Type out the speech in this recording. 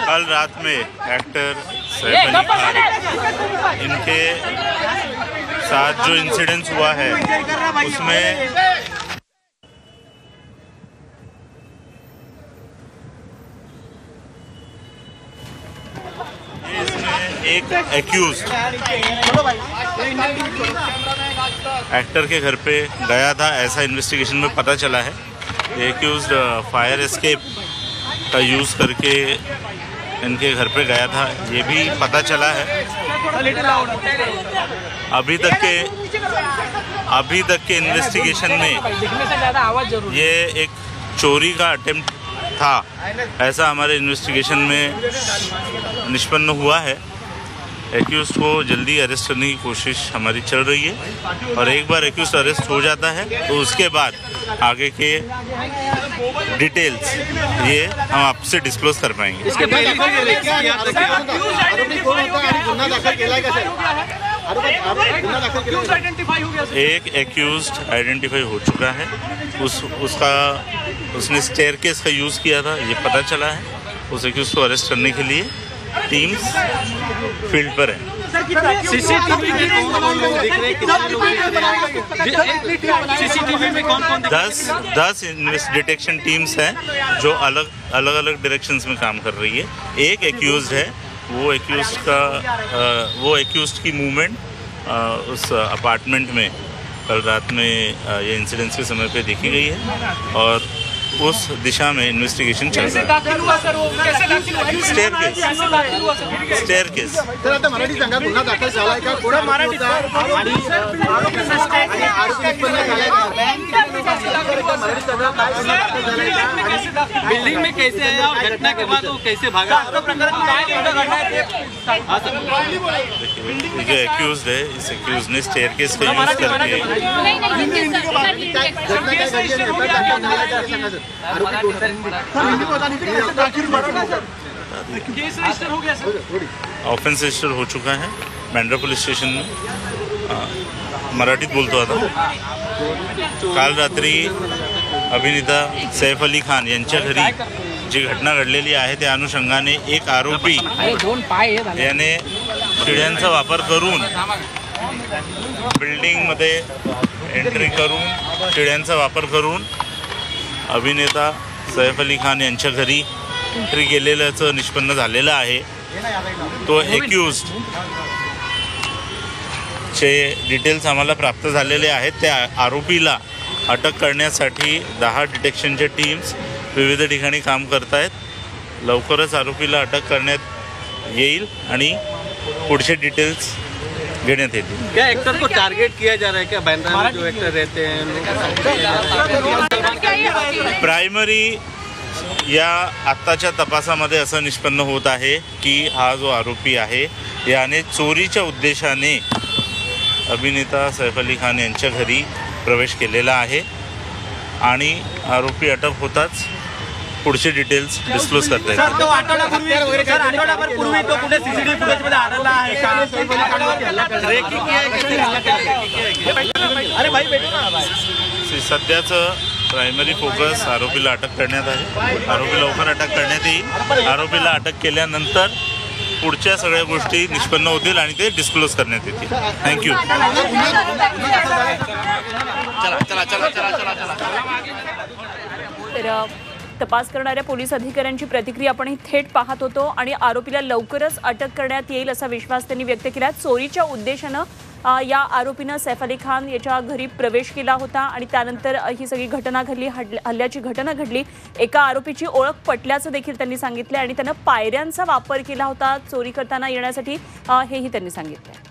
कल रात में एक्टर सैफ अली खान इनके साथ जो इंसिडेंस हुआ है उसमें एक एक्यूज्ड एक्टर के घर पे गया था, ऐसा इन्वेस्टिगेशन में पता चला है। एक्यूज्ड फायर एस्केप का यूज़ करके इनके घर पे गया था, ये भी पता चला है। अभी तक के इन्वेस्टिगेशन में ये एक चोरी का अटेम्प्ट था, ऐसा हमारे इन्वेस्टिगेशन में निष्पन्न हुआ है। एक्यूज्ड को जल्दी अरेस्ट करने की कोशिश हमारी चल रही है और एक बार एक्यूज्ड अरेस्ट हो जाता है तो उसके बाद आगे के डिटेल्स ये हम आपसे डिस्क्लोज कर पाएंगे। एक एक्यूज्ड आइडेंटिफाई हो चुका है, उसने स्टेयरकेस का यूज़ किया था, ये पता चला है। उस एक्यूज्ड को अरेस्ट करने के लिए टीम्स फील्ड पर है। सीसीटीवी में कौन 10 डिटेक्शन टीम्स हैं जो अलग अलग डायरेक्शंस में काम कर रही है। एक एक्यूज्ड है, वो एक्यूज्ड की मूवमेंट उस अपार्टमेंट में कल रात में ये इंसिडेंट्स के समय पे देखी गई है और उस दिशा में इन्वेस्टिगेशन चल रहा है। स्टेयरकेस मराठी संघात गुन्हा दाखल झालाय का? कोण मराठी बिल्डिंग में कैसे आया और घटना के बाद वो कैसे भागा? जो एक्यूज्ड है, इस एक्यूज्ड ने स्टेयरकेस का यूज करके ऑफेंस रजिस्टर हो चुका है बँड्रा पोलीस स्टेशन में। मराठीत बोलतो आता। काल रात्री अभिनेता सैफ अली खान यांच्या घरी जी घटना घडलेली आहे त्या अनुषंगाने एक आरोपी याने शिड्यांचा वापर करून बिल्डिंगमध्ये एंट्री करून शिड्यांचा वापर करून अभिनेता सैफ अली खान यांच्या घरी एंट्री केलेल्याचं निष्पन्न झालेलं आहे। तो एक्यूज्ड चे डिटेल्स आम्हाला प्राप्त झालेले आहेत। त्या आरोपीला अटक करण्यासाठी 10 डिटेक्शनच्या टीम्स विविध ठिकाणी काम करत आहेत। लवकरच आरोपीला अटक करण्यात येईल आणि पुढचे डिटेल्स घेण्यात येतील। क्या एक्टर को टारगेट किया जा रहा है क्या? बांद्रा में जो एक्टर रहते हैं प्रायमरी या आत्ताच्या तपासामध्ये असं निष्पन्न होत आहे की हा जो आरोपी आहे याने चोरीच्या उद्देशाने अभिनेता सैफ अली खान यांच्या घरी प्रवेश केलेला आहे आणि आरोपी अटक होताच पुढचे डिटेल्स डिस्क्लोज करता येतील। आठवड्यापूर्वी तो कुठे सीसीटीव्ही फुटेजमध्ये आलेला आहे का? अरे भाई सध्याचं प्रायमरी फोकस आरोपीला अटक करण्यात आहे। आरोपी लवकर अटक करण्यात येईल। आरोपीला अटक केल्यानंतर पुढच्या सगळ्या गोष्टी निष्पन्न होतील आणि ते डिस्क्लोज करण्यात येतील। थँक्यू। तर तपास करणाऱ्या पोलीस अधिकाऱ्यांची प्रतिक्रिया आपण थेट पाहत होतो आणि आरोपीला लवकरच अटक करण्यात येईल असा विश्वास त्यांनी व्यक्त केला। चोरीच्या उद्देशानं या आरोपीनं सैफ अली खान याच्या घरी प्रवेश केला होता आणि त्यानंतर ही सगळी घटना घडली, हल्ल्याची घटना घडली। एका आरोपीची ओळख पटल्याचं देखील त्यांनी सांगितलं आणि त्यानं पायऱ्यांचा वापर केला होता चोरी करताना येण्यासाठी, हेही त्यांनी सांगितलं।